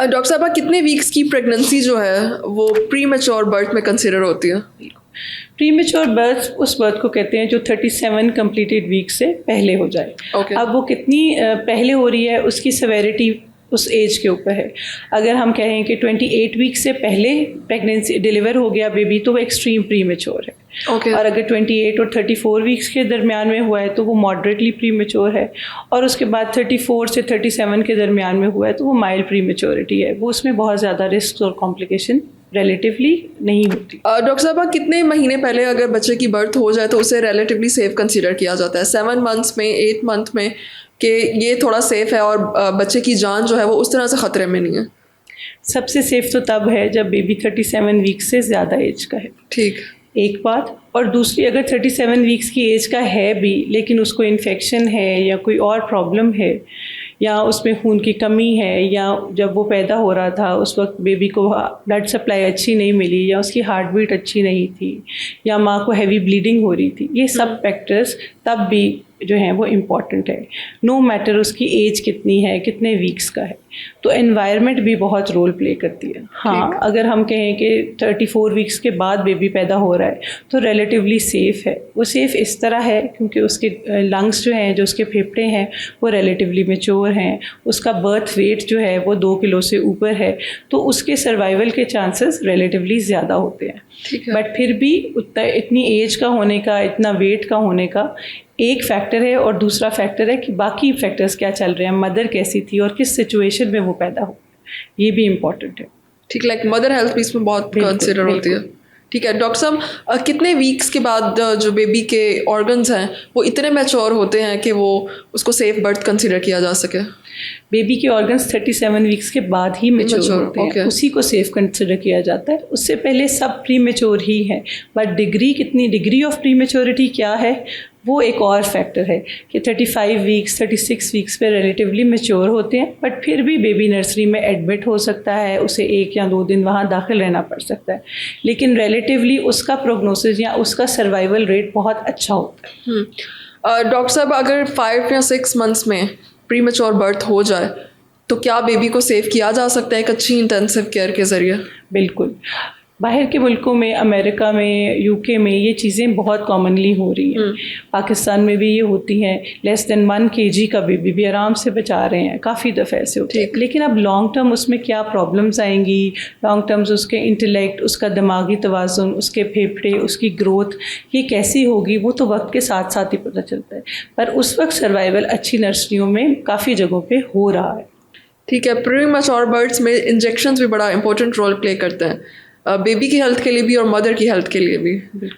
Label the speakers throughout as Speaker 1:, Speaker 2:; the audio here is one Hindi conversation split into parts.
Speaker 1: डॉक्टर साहबा कितने वीक्स की प्रेगनेंसी जो है वो प्री मैच्योर बर्थ में कंसिडर होती है?
Speaker 2: प्री मेच्योर बर्थ उस बर्थ को कहते हैं जो 37 कंप्लीटेड वीक से पहले हो जाए।
Speaker 1: Okay.
Speaker 2: अब वो कितनी पहले हो रही है उसकी सेवेरिटी उस एज के ऊपर है। अगर हम कहें कि 28 वीक से पहले प्रेगनेंसी डिलीवर हो गया बेबी तो वो एक्सट्रीम प्री मेच्योर है।
Speaker 1: Okay.
Speaker 2: और अगर 28 और 34 वीक्स के दरमियान में हुआ है तो वो मॉडरेटली प्री मेच्योर है। और उसके बाद 34 से 37 के दरमियान में हुआ है तो वो माइल्ड प्री मेच्योरिटी है। वो उसमें बहुत ज़्यादा रिस्क और कॉम्प्लिकेशन रिलेटिवली नहीं होती।
Speaker 1: डॉक्टर साहबा कितने महीने पहले अगर बच्चे की बर्थ हो जाए तो उसे रिलेटिवली सेफ कंसीडर किया जाता है? 7 मंथ्स में, 8 मंथ में, कि ये थोड़ा सेफ है और बच्चे की जान जो है वो उस तरह से ख़तरे में नहीं है?
Speaker 2: सबसे सेफ तो तब है जब बेबी 37 वीक्स से ज़्यादा एज का है।
Speaker 1: ठीक।
Speaker 2: एक बात। और दूसरी, अगर 37 वीक्स की एज का है भी लेकिन उसको इन्फेक्शन है या कोई और प्रॉब्लम है या उसमें खून की कमी है या जब वो पैदा हो रहा था उस वक्त बेबी को ब्लड सप्लाई अच्छी नहीं मिली या उसकी हार्ट बीट अच्छी नहीं थी या माँ को हैवी ब्लीडिंग हो रही थी, ये सब फैक्टर्स तब भी जो हैं वो इम्पॉर्टेंट है। नो मैटर उसकी एज कितनी है, कितने वीक्स का है। तो एनवायरनमेंट भी बहुत रोल प्ले करती है। हाँ, अगर हम कहें कि 34 वीक्स के बाद बेबी पैदा हो रहा है तो रिलेटिवली सेफ़ है। वो सेफ़ इस तरह है क्योंकि उसके लंग्स जो हैं, जो उसके फेफड़े हैं वो रिलेटिवली मैच्योर हैं, उसका बर्थ वेट जो है वो 2 किलो से ऊपर है, तो उसके सर्वाइवल के चांसेस रिलेटिवली ज़्यादा होते हैं। बट फिर भी उतना इतनी एज का होने का, इतना वेट का होने का एक फैक्टर है और दूसरा फैक्टर है कि बाकी फैक्टर्स क्या चल रहे हैं, मदर कैसी थी और किस सिचुएशन में वो पैदा हो, ये भी इम्पॉर्टेंट है।
Speaker 1: ठीक, लाइक मदर हेल्थ भी इसमें बहुत कंसिडर होती है। ठीक है डॉक्टर साहब, कितने वीक्स के बाद जो बेबी के ऑर्गन्स हैं वो इतने मैच्योर होते हैं कि वो उसको सेफ बर्थ कंसिडर किया जा सके?
Speaker 2: बेबी के ऑर्गन्स 37 वीक्स के बाद ही मैच्योर होते हैं।
Speaker 1: Okay.
Speaker 2: उसी को सेफ कंसिडर किया जाता है। उससे पहले सब प्री मैच्योर ही है। But degree of pre maturity क्या है वो एक और फैक्टर है कि 35 वीक्स 36 वीक्स पे रिलेटिवली मैच्योर होते हैं, बट फिर भी बेबी नर्सरी में एडमिट हो सकता है, उसे 1 या 2 दिन वहाँ दाखिल रहना पड़ सकता है, लेकिन रिलेटिवली उसका प्रोग्नोसिस या उसका सर्वाइवल रेट बहुत अच्छा होता है।
Speaker 1: डॉक्टर साहब, अगर 5 या 6 मंथ्स में प्री मैच्योर बर्थ हो जाए तो क्या बेबी को सेव किया जा सकता है एक अच्छी इंटेंसिव केयर के ज़रिए?
Speaker 2: बिल्कुल। बाहर के मुल्कों में, अमेरिका में, यूके में ये चीज़ें बहुत कॉमनली हो रही हैं। पाकिस्तान में भी ये होती हैं। लेस देन 1 kg का बेबी भी आराम से बचा रहे हैं, काफ़ी दफ़े ऐसे होते हैं। लेकिन अब लॉन्ग टर्म उसमें क्या प्रॉब्लम्स आएंगी, लॉन्ग टर्म्स उसके इंटेलेक्ट, उसका दिमागी तवाज़ुन, उसके फेफड़े, उसकी ग्रोथ ये कैसी होगी वो तो वक्त के साथ साथ ही पता चलता है। पर उस वक्त सर्वाइवल अच्छी नर्सरियों में काफ़ी जगहों पर हो रहा है।
Speaker 1: ठीक है। प्री मैच्योर बर्थ्स में इंजेक्शंस भी बड़ा इंपॉर्टेंट रोल प्ले करते हैं, बेबी की हेल्थ के लिए भी और मदर की हेल्थ के लिए भी।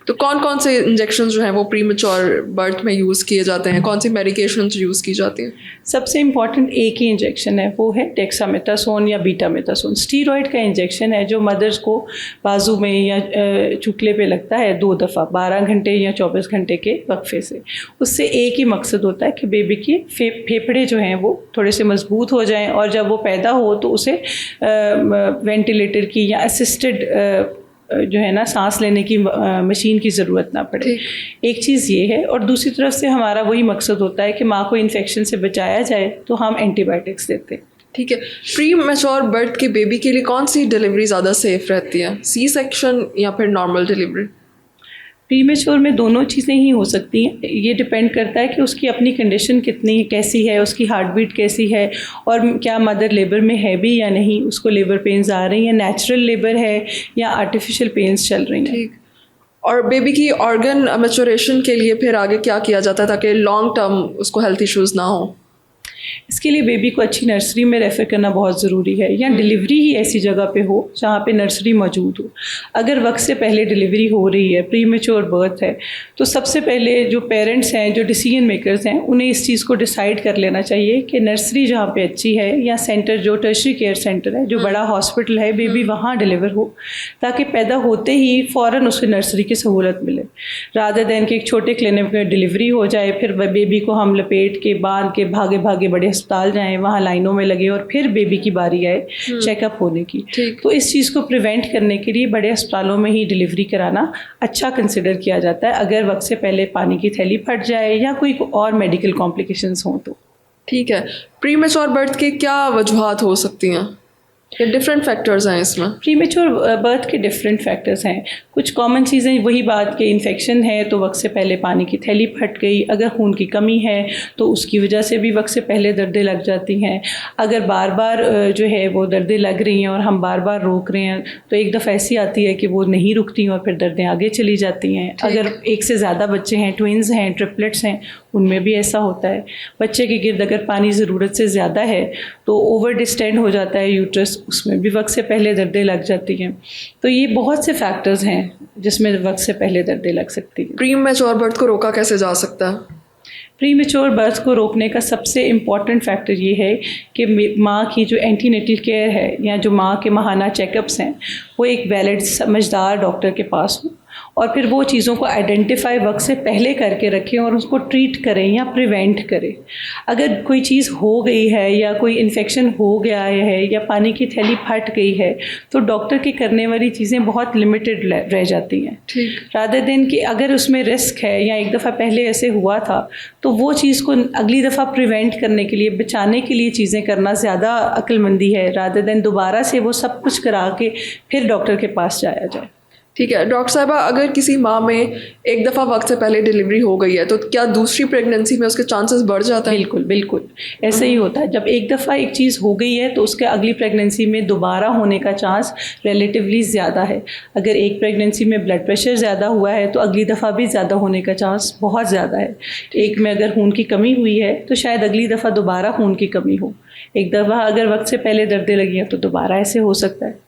Speaker 1: तो कौन कौन से इंजेक्शन जो हैं वो प्री मैच्योर बर्थ में यूज़ किए जाते हैं? कौन सी मेडिकेशंस यूज़ की जाती हैं?
Speaker 2: सबसे इम्पॉर्टेंट एक ही इंजेक्शन है, वो है डेक्सामेथासोन या बीटामेथासोन। स्टीरॉयड का इंजेक्शन है जो मदर्स को बाजू में या चुकले पे लगता है 2 दफ़ा 12 घंटे या 24 घंटे के वक्फे से। उससे एक ही मकसद होता है कि बेबी के फेफड़े जो हैं वो थोड़े से मजबूत हो जाएं और जब वो पैदा हो तो उसे वेंटिलेटर की या असिस्टेड जो है ना सांस लेने की मशीन की ज़रूरत ना पड़े। एक चीज़ ये है, और दूसरी तरफ से हमारा वही मकसद होता है कि माँ को इन्फेक्शन से बचाया जाए, तो हम एंटीबायोटिक्स देते हैं।
Speaker 1: ठीक है। प्री मैच्योर बर्थ के बेबी के लिए कौन सी डिलीवरी ज़्यादा सेफ रहती है, सी सेक्शन या फिर नॉर्मल डिलीवरी?
Speaker 2: प्री मैच्योर में दोनों चीज़ें ही हो सकती हैं। ये डिपेंड करता है कि उसकी अपनी कंडीशन कितनी कैसी है, उसकी हार्ट बीट कैसी है और क्या मदर लेबर में है भी या नहीं, उसको लेबर पेन्स आ रही हैं, नेचुरल लेबर है या आर्टिफिशियल पेन्स चल रही हैं।
Speaker 1: ठीक। और बेबी की ऑर्गन मैच्योरेशन के लिए फिर आगे क्या किया जाता है ताकि लॉन्ग टर्म उसको हेल्थ इश्यूज़ ना हो?
Speaker 2: इसके लिए बेबी को अच्छी नर्सरी में रेफ़र करना बहुत ज़रूरी है, या डिलीवरी ही ऐसी जगह पे हो जहाँ पे नर्सरी मौजूद हो। अगर वक्त से पहले डिलीवरी हो रही है, प्री मैच्योर बर्थ है, तो सबसे पहले जो पेरेंट्स हैं, जो डिसीजन मेकर्स हैं, उन्हें इस चीज़ को डिसाइड कर लेना चाहिए कि नर्सरी जहाँ पे अच्छी है या सेंटर जो टर्शरी केयर सेंटर है, जो बड़ा हॉस्पिटल है, बेबी वहाँ डिलीवर हो, ताकि पैदा होते ही फ़ौरन उसे नर्सरी की सहूलत मिले, रादर दैन कि एक छोटे क्लिनिक में डिलीवरी हो जाए, फिर बेबी को हम लपेट के बांध के भागे भागे बड़े अस्पताल जाएं, वहाँ लाइनों में लगे और फिर बेबी की बारी आए चेकअप होने की। तो इस चीज़ को प्रिवेंट करने के लिए बड़े अस्पतालों में ही डिलीवरी कराना अच्छा कंसिडर किया जाता है, अगर वक्त से पहले पानी की थैली फट जाए या कोई और मेडिकल कॉम्प्लिकेशंस हों तो।
Speaker 1: ठीक है। प्री मैच्योर बर्थ के क्या वजूहात हो सकती हैं? ये डिफरेंट फैक्टर्स हैं इसमें?
Speaker 2: प्रीमेच्योर बर्थ के डिफरेंट फैक्टर्स हैं। कुछ कॉमन चीज़ें वही बात कि इन्फेक्शन है तो वक्त से पहले पानी की थैली फट गई, अगर खून की कमी है तो उसकी वजह से भी वक्त से पहले दर्दें लग जाती हैं। अगर बार बार जो है वो दर्दें लग रही हैं और हम बार बार रोक रहे हैं तो एक दफ़ा ऐसी आती है कि वो नहीं रुकती और फिर दर्दें आगे चली जाती हैं। अगर एक से ज़्यादा बच्चे हैं, ट्विन्स हैं, ट्रिपलेट्स हैं, उनमें भी ऐसा होता है। बच्चे के गिर्द अगर पानी ज़रूरत से ज़्यादा है तो ओवर डिस्टेंड हो जाता है यूट्रस, उसमें भी वक्त से पहले दर्दें लग जाती हैं। तो ये बहुत से फैक्टर्स हैं जिसमें वक्त से पहले दर्दें लग सकती हैं।
Speaker 1: प्रीमेच्योर बर्थ को रोका कैसे जा सकता है?
Speaker 2: प्रीमेच्योर बर्थ को रोकने का सबसे इम्पॉर्टेंट फैक्टर ये है कि माँ की जो एंटीनेटल केयर है या जो माँ के माहाना चेकअप्स हैं वो एक वैलिड समझदार डॉक्टर के पास हो और फिर वो चीज़ों को आइडेंटिफाई वक्त से पहले करके रखें और उसको ट्रीट करें या प्रिवेंट करें। अगर कोई चीज़ हो गई है या कोई इन्फेक्शन हो गया है या पानी की थैली फट गई है तो डॉक्टर की करने वाली चीज़ें बहुत लिमिटेड रह जाती हैं।
Speaker 1: ठीक।
Speaker 2: रादर देन कि अगर उसमें रिस्क है या एक दफ़ा पहले ऐसे हुआ था तो वो चीज़ को अगली दफ़ा प्रिवेंट करने के लिए, बचाने के लिए चीज़ें करना ज़्यादा अक्लमंदी है रादर देन दोबारा से वो सब कुछ करा के फिर डॉक्टर के पास जाया जाए।
Speaker 1: ठीक है डॉक्टर साहबा, अगर किसी माँ में एक दफ़ा वक्त से पहले डिलीवरी हो गई है तो क्या दूसरी प्रेगनेंसी में उसके चांसेस बढ़ जाते हैं?
Speaker 2: बिल्कुल बिल्कुल ऐसे ही होता है। जब एक दफ़ा एक चीज़ हो गई है तो उसके अगली प्रेगनेंसी में दोबारा होने का चांस रिलेटिवली ज़्यादा है। अगर एक प्रेगनेंसी में ब्लड प्रेशर ज़्यादा हुआ है तो अगली दफ़ा भी ज़्यादा होने का चांस बहुत ज़्यादा है। एक में अगर खून की कमी हुई है तो शायद अगली दफ़ा दोबारा खून की कमी हो। एक दफ़ा अगर वक्त से पहले दर्दें लगी हैं तो दोबारा ऐसे हो सकता है।